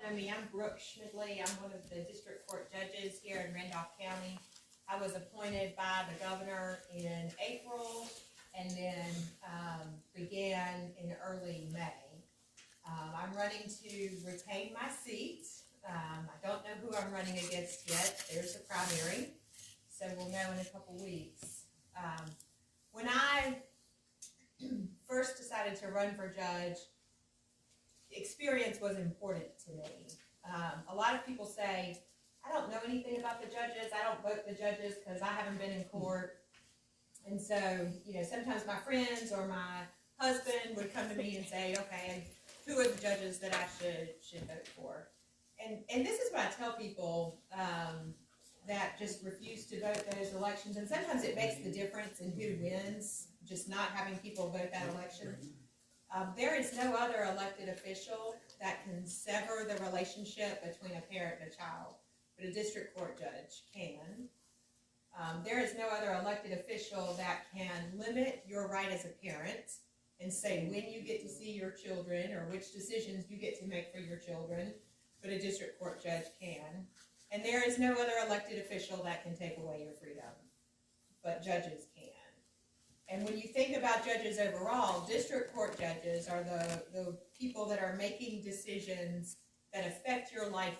know me, I'm Brooke Schmidly. I'm one of the district court judges here in Randolph County. I was appointed by the governor in April and then began in early May. I'm running to retain my seat. I don't know who I'm running against yet. There's a primary, so we'll know in a couple weeks. When I first decided to run for judge, experience was important to me. A lot of people say, I don't know anything about the judges. I don't vote the judges because I haven't been in court. And so, sometimes my friends or my husband would come to me and say, okay, who are the judges that I should vote for? And this is what I tell people that just refuse to vote those elections. And sometimes it makes the difference in who wins, just not having people vote that election. There is no other elected official that can sever the relationship between a parent and a child, but a district court judge can. There is no other elected official that can limit your right as a parent and say when you get to see your children or which decisions you get to make for your children, but a district court judge can. And there is no other elected official that can take away your freedom, but judges can. And when you think about judges overall, district court judges are the people that are making decisions that affect your life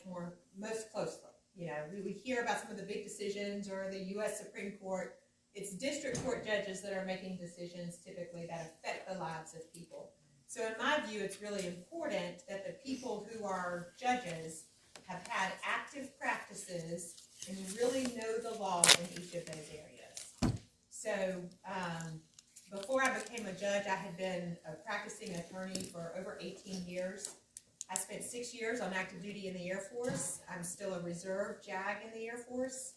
most closely. We hear about some of the big decisions or the U.S. Supreme Court. It's district court judges that are making decisions typically that affect the lives of people. So in my view, it's really important that the people who are judges have had active practices and really know the law in each of those areas. So before I became a judge, I had been a practicing attorney for over 18 years. I spent 6 years on active duty in the Air Force. I'm still a reserve JAG in the Air Force.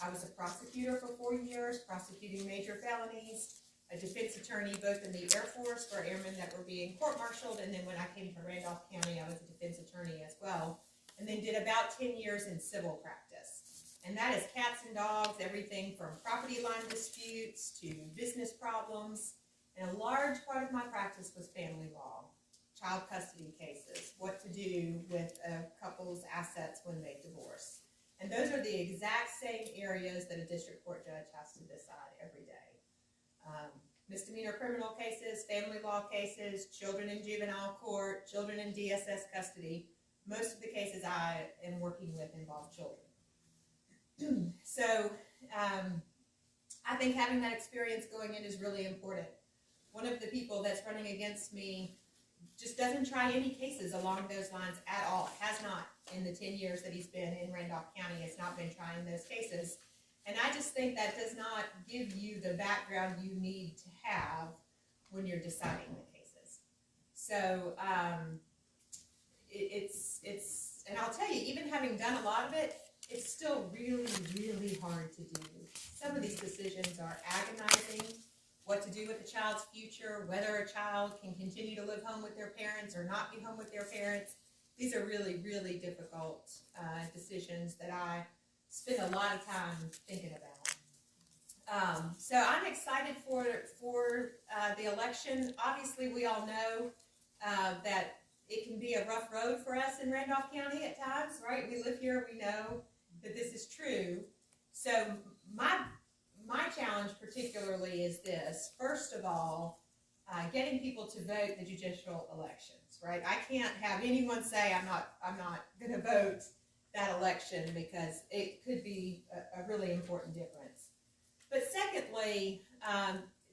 I was a prosecutor for 4 years, prosecuting major felonies, a defense attorney both in the Air Force for airmen that were being court-martialed, and then when I came to Randolph County, I was a defense attorney as well, and then did about 10 years in civil practice. And that is cats and dogs, everything from property line disputes to business problems. And a large part of my practice was family law, child custody cases, what to do with a couple's assets when they divorce. And those are the exact same areas that a district court judge has to decide every day. Misdemeanor criminal cases, family law cases, children in juvenile court, children in DSS custody. Most of the cases I am working with involve children. So I think having that experience going in is really important. One of the people that's running against me just doesn't try any cases along those lines at all. Has not in the 10 years that he's been in Randolph County. Has not been trying those cases. And I just think that does not give you the background you need to have when you're deciding the cases. So and I'll tell you, even having done a lot of it, it's still really, really hard to do. Some of these decisions are agonizing. What to do with the child's future, whether a child can continue to live home with their parents or not be home with their parents. These are really, really difficult decisions that I spend a lot of time thinking about. So I'm excited for the election. Obviously, we all know that it can be a rough road for us in Randolph County at times, right? We live here, we know that this is true. So my challenge particularly is this. First of all, getting people to vote the judicial elections, right? I can't have anyone say I'm not going to vote that election because it could be a really important difference. But secondly,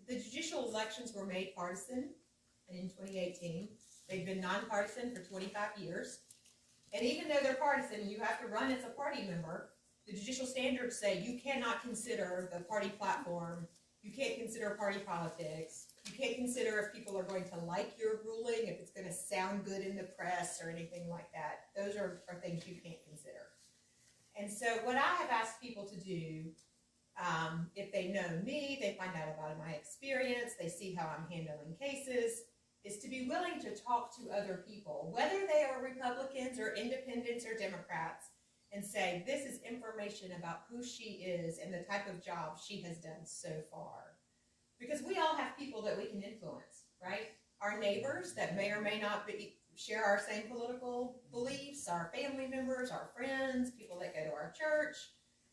the judicial elections were made partisan in 2018. They've been nonpartisan for 25 years. And even though they're partisan, you have to run as a party member. The judicial standards say you cannot consider the party platform. You can't consider party politics. You can't consider if people are going to like your ruling, if it's going to sound good in the press or anything like that. Those are things you can't consider. And so what I have asked people to do, if they know me, they find out about my experience, they see how I'm handling cases, is to be willing to talk to other people, whether they are Republicans or independents or Democrats, and say, this is information about who she is and the type of job she has done so far. Because we all have people that we can influence, right? Our neighbors that may or may not be share our same political beliefs, our family members, our friends, people that go to our church.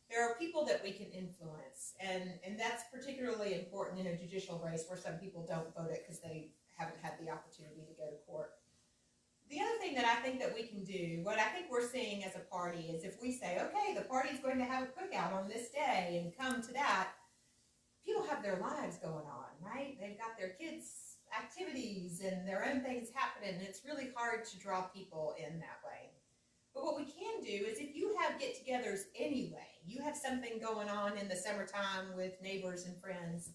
There are people that we can influence, and that's particularly important in a judicial race where some people don't vote it because they haven't had the opportunity to go to court. The other thing that I think that we can do, what I think we're seeing as a party, is if we say, okay, the party's going to have a cookout on this day and come to that, people have their lives going on, right? They've got their kids' activities and their own things happening, and it's really hard to draw people in that way. But what we can do is if you have get-togethers anyway, you have something going on in the summertime with neighbors and friends,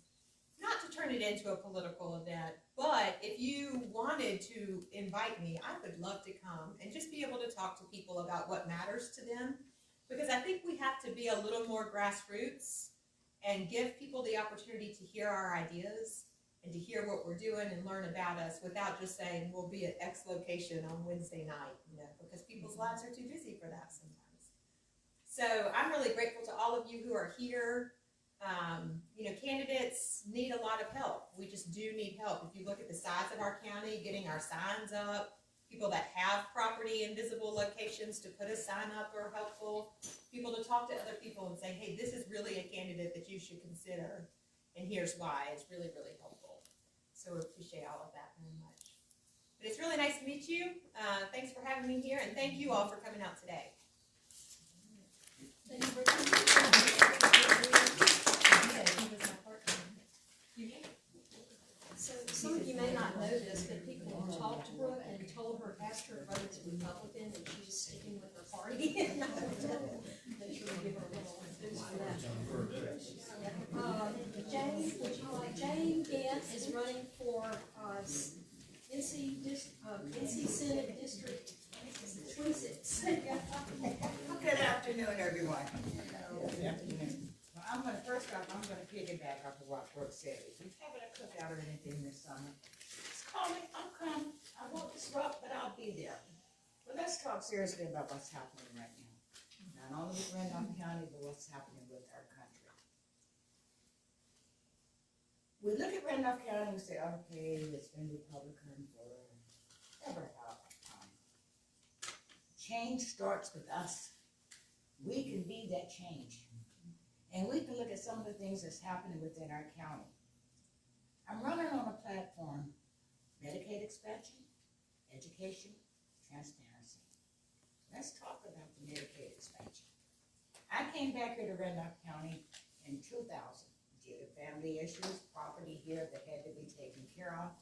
not to turn it into a political event, but if you wanted to invite me, I would love to come and just be able to talk to people about what matters to them, because I think we have to be a little more grassroots and give people the opportunity to hear our ideas and to hear what we're doing and learn about us without just saying we'll be at X location on Wednesday night, because people's lives are too busy for that sometimes. So I'm really grateful to all of you who are here. Candidates need a lot of help. We just do need help. If you look at the size of our county, getting our signs up, people that have property in visible locations to put a sign up are helpful. People to talk to other people and say, hey, this is really a candidate that you should consider, and here's why. It's really, really helpful. So we appreciate all of that very much. But it's really nice to meet you. Thanks for having me here, and thank you all for coming out today. Thank you for coming. So some of you may not know this, but people have talked to Brooke and told her, asked her to vote as a Republican, and she's sticking with her party. And I would tell her that she would give her a little boost for that. Jane, would you like, Jane Gant is running for NC Senate District 26. Good afternoon, everyone. Good afternoon. Well, I'm going to piggyback off of what Brooke said. If you're having a cookout or anything this summer, just call me. I'll come. I won't disrupt, but I'll be there. But let's talk seriously about what's happening right now. Not only with Randolph County, but what's happening with our country. We look at Randolph County and say, okay, it's been Republican forever. Change starts with us. We can be that change. And we can look at some of the things that's happening within our county. I'm running on a platform, Medicaid expansion, education, transparency. Let's talk about the Medicaid expansion. I came back here to Randolph County in 2000 due to family issues, property here that had to be taken care of.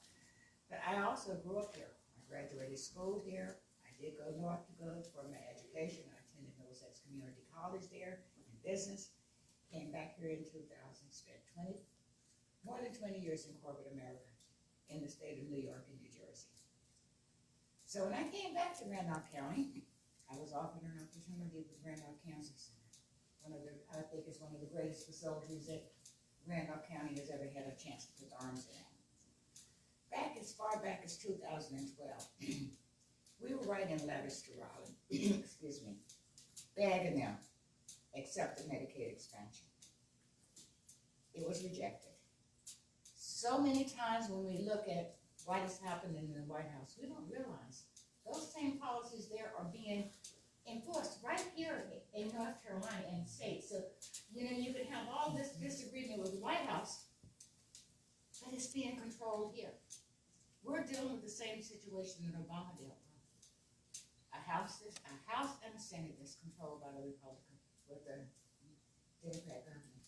But I also grew up here. I graduated school here. I did go north to go for my education. I attended Middlesex Community College there in business. Came back here in 2000, spent more than 20 years in corporate America in the state of New York and New Jersey. So when I came back to Randolph County, I was offered an opportunity with Randolph Cancer Center. I think it's one of the greatest facilities that Randolph County has ever had a chance to put arms around. Back as far back as 2012, we were writing letters to Raleigh, excuse me, begging them accept the Medicaid expansion. It was rejected. So many times when we look at what is happening in the White House, we don't realize those same policies there are being enforced right here in North Carolina and the state. So, you can have all this disagreement with the White House, but it's being controlled here. We're dealing with the same situation that Obama dealt with. A House and a Senate that's controlled by the Republican, with the Democrat government.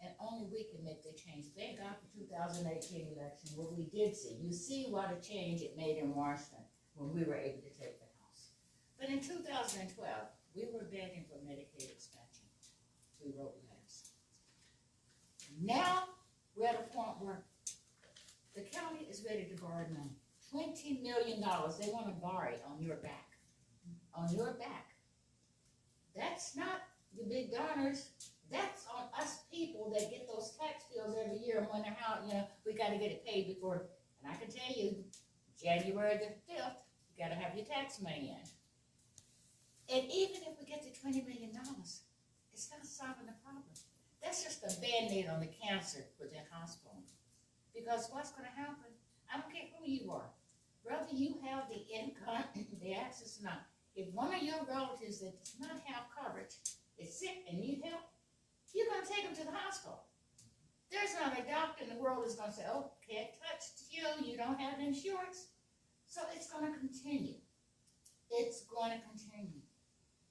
And only we can make the change. Thank God for 2018 election, what we did see. You see what a change it made in Washington when we were able to take the House. But in 2012, we were begging for Medicaid expansion. We wrote letters. Now, we're at a point where the county is ready to borrow money. $20 million. They want to borrow it on your back. On your back. That's not the big donors. That's on us people that get those tax bills every year and wonder how, we got to get it paid before. And I can tell you, January the 5th, you got to have your tax money in. And even if we get to $20 million, it's not solving the problem. That's just a Band-Aid on the cancer within hospital. Because what's going to happen, I don't care who you are, whether you have the income, the access or not. If one of your relatives that does not have coverage is sick and need help, you're gonna take them to the hospital. There's not a doctor in the world that's gonna say, oh, can't touch you, you don't have insurance. So it's gonna continue. It's gonna continue.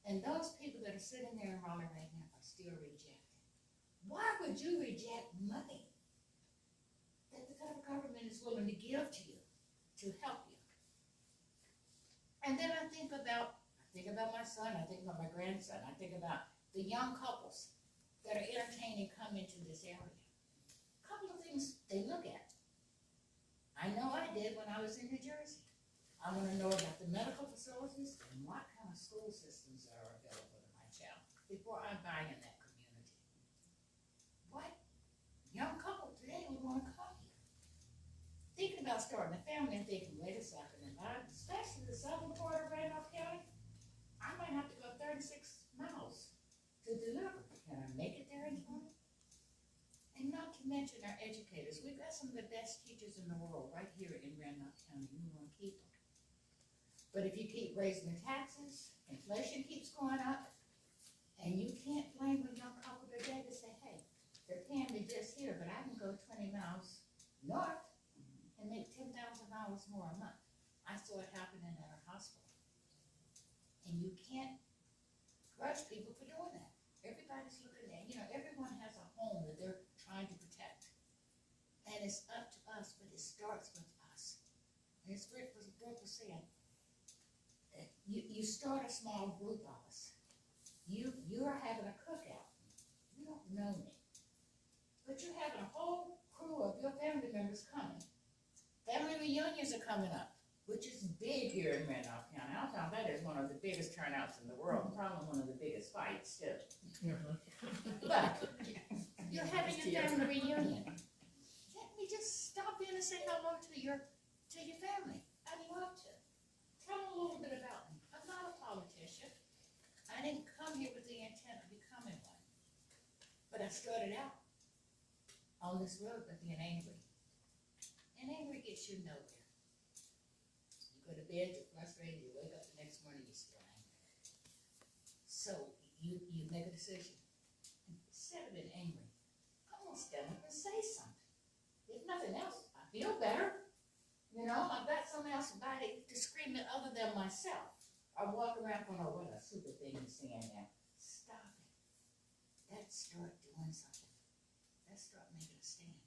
And those people that are sitting there enrolling right now are still rejected. Why would you reject money that the federal government is willing to give to you to help you? And then I think about my son, I think about my grandson, I think about the young couples that are entertaining come into this area. A couple of things they look at. I know I did when I was in New Jersey. I want to know about the medical facilities and what kind of school systems are available to my child before I buy in that community. What young couple today would want to come here? Thinking about starting a family and thinking, wait a second, and especially the southern part of Randolph County, I might have to go 36 miles to deliver. Can I make it there in time? And not to mention our educators. We've got some of the best teachers in the world right here in Randolph County. We want to keep them. But if you keep raising the taxes, inflation keeps going up, and you can't blame a young couple today to say, hey, they're paying me just here, but I can go 20 miles north and make $10,000 more a month. I saw it happening at our hospital. And you can't grudge people for doing that. Everybody's looking at, everyone has a home that they're trying to protect. And it's up to us, but it starts with us. And as Brooke was saying, you start a small group of us. You're having a cookout. You don't know me. But you're having a whole crew of your family members coming. Family reunions are coming up, which is big here in Randolph County. I'll tell you, that is one of the biggest turnouts in the world, and probably one of the biggest fights too. But you're having a family reunion. Let me just stop in and say hello to your family. I'd love to. Tell them a little bit about me. I'm not a politician. I didn't come here with the intent of becoming one. But I started out on this road with being angry. And anger gets you nowhere. You go to bed, you're frustrated, you wake up the next morning, you're still angry. So you make a decision. Instead of being angry, I'm gonna stand up and say something. If nothing else, I feel better. I've got somebody to scream at other than myself. I walk around going, oh, what a super thing you're saying now. Stop it. Let's start doing something. Let's start making a stand.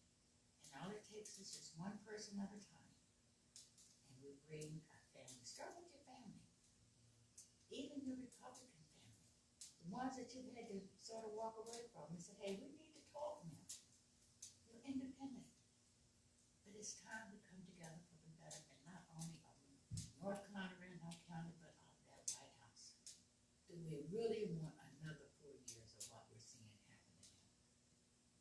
And all it takes is just one person at a time. And we bring our family. Start with your family. Even your Republican family. The ones that you've had to sort of walk away from and say, hey, we need to talk now. You're independent. But it's time we come together for the better, and not only of North Carolina, Randolph County, but of that White House. Do we really want another 4 years of what we're seeing happening now?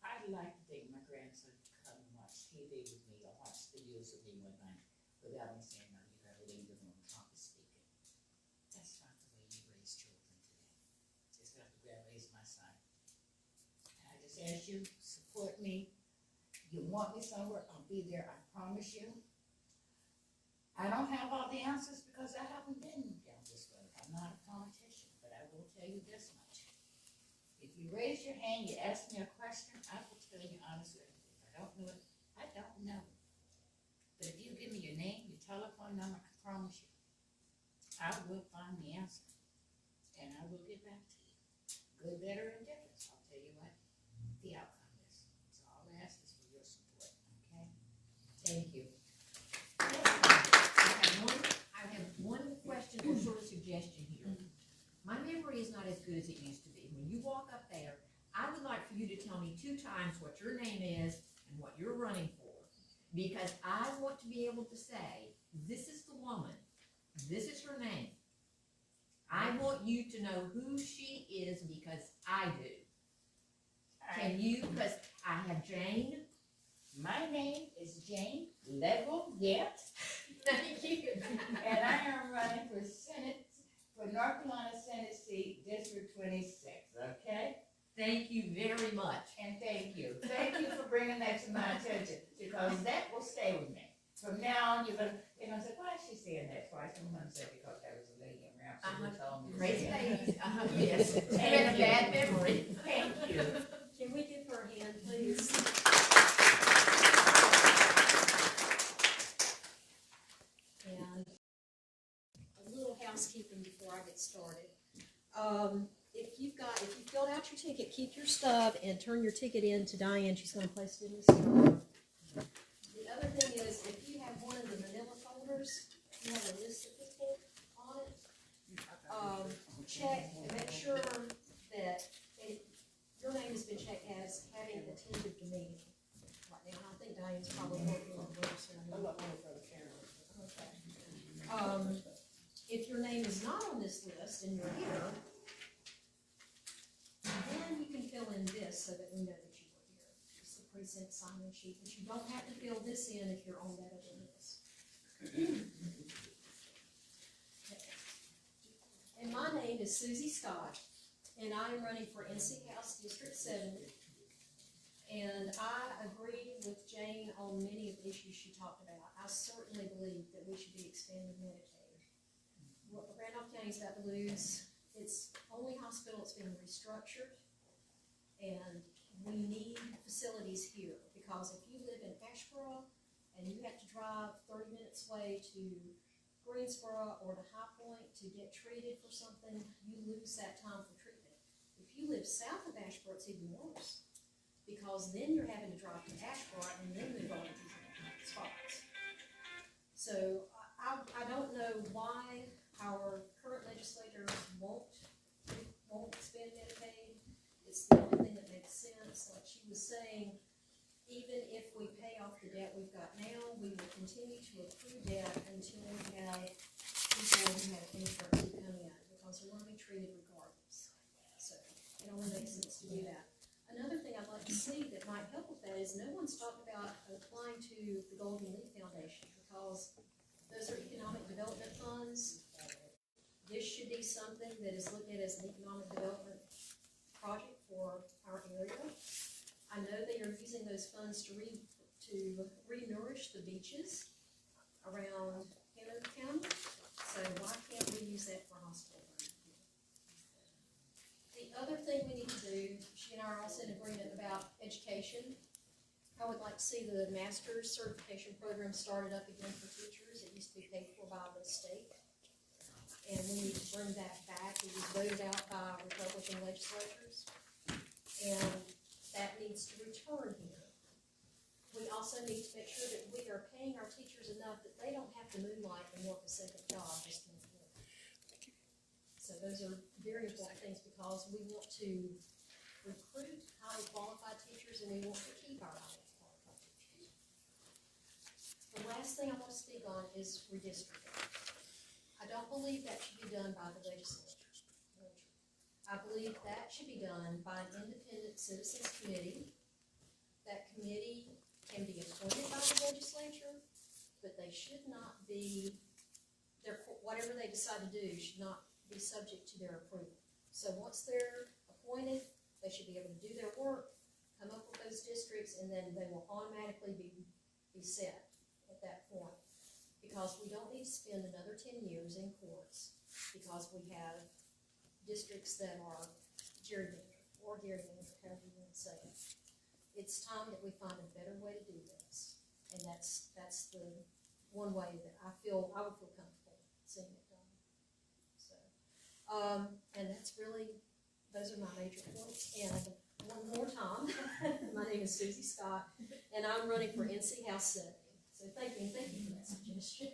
I'd like to think my grandson could come and watch TV with me or watch videos with me one night without me saying, no, you gotta leave the room, Trump is speaking. That's not the way you raise children today. It's not the way I raised my son. And I just ask you, support me. You want me somewhere, I'll be there, I promise you. I don't have all the answers because I haven't been down this road. I'm not a politician, but I will tell you this much. If you raise your hand, you ask me a question, I will tell you honestly. If I don't know it, I don't know. But if you give me your name, your telephone number, I promise you, I will find the answer. And I will get back to you. Good, better, and different. I'll tell you what the outcome is. So all I ask is for your support, okay? Thank you. I have one question or sort of suggestion here. My memory is not as good as it used to be. When you walk up there, I would like for you to tell me 2 times what your name is and what you're running for. Because I want to be able to say, this is the woman, this is her name. I want you to know who she is because I do. Can you, because I have Jane. My name is Jane Ledwell-Gant. Thank you. And I am running for Senate, for North Carolina Senate seat, District 26, okay? Thank you very much. And thank you. Thank you for bringing that to my attention, because that will stay with me. from now on, you're gonna say, why is she saying that twice? I'm gonna say because there was a lady around, so you told me. to Crazy say it. ladies, yes, it's been a bad memory. Thank you. Can we give her a hand, please? And a little housekeeping before I get started. If you filled out your ticket, keep your stub and turn your ticket in to Diane. She's gonna place it in the stub. The other thing is, if you have one of the manila folders, you have a list of people on it. Check and make sure that your name has been checked as having attended the meeting right now. And I think Diane's probably working on those. Okay. If your name is not on this list and you're here, then you can fill in this so that we know that you were here. It's the precinct sign-in sheet, but you don't have to fill this in if you're on that other list. And my name is Susie Scott, and I am running for NC House District 70. And I agree with Jane on many of the issues she talked about. I certainly believe that we should be expanding Medicaid. What Randolph County's about to lose, it's only hospital that's being restructured, and we need facilities here, because if you live in Asheboro and you have to drive 30 minutes away to Greensboro or to High Point to get treated for something, you lose that time for treatment. If you live south of Asheboro, it's even worse, because then you're having to drive to Asheboro and then move on to these spots. So I don't know why our current legislators won't expand Medicaid. It's the only thing that makes sense. Like she was saying, even if we pay off the debt we've got now, we will continue to accrue debt until we have people who have insurance who come in, because they're going to be treated regardless. So it only makes sense to do that. Another thing I'd like to see that might help with that is no one's talked about applying to the Golden Leaf Foundation, because those are economic development funds. This should be something that is looked at as an economic development project for our area. I know they are using those funds to re-nourish the beaches around Hanover County, so why can't we use that for hospital? The other thing we need to do, she and I are also in agreement about education. I would like to see the master's certification program started up again for teachers. It used to be paid for by the state, and we need to bring that back. It was voted out by Republican legislators, and that needs to return here. We also need to make sure that we are paying our teachers enough that they don't have to moonlight and work a second job just to make money. So those are very important things, because we want to recruit highly qualified teachers and we want to keep our highly qualified teachers. The last thing I want to speak on is redistricting. I don't believe that should be done by the legislature. I believe that should be done by an independent citizens committee. That committee can be appointed by the legislature, but they should not be, whatever they decide to do should not be subject to their approval. So once they're appointed, they should be able to do their work, come up with those districts, and then they will automatically be set at that point. Because we don't need to spend another 10 years in courts, because we have districts that are gerrymandered, or gerrymandered, however you want to say it. It's time that we find a better way to do this, and that's the one way that I would feel comfortable seeing it done. So, and that's really, those are my major points. And one more time, my name is Susie Scott, and I'm running for NC House 70. So thank you for that suggestion.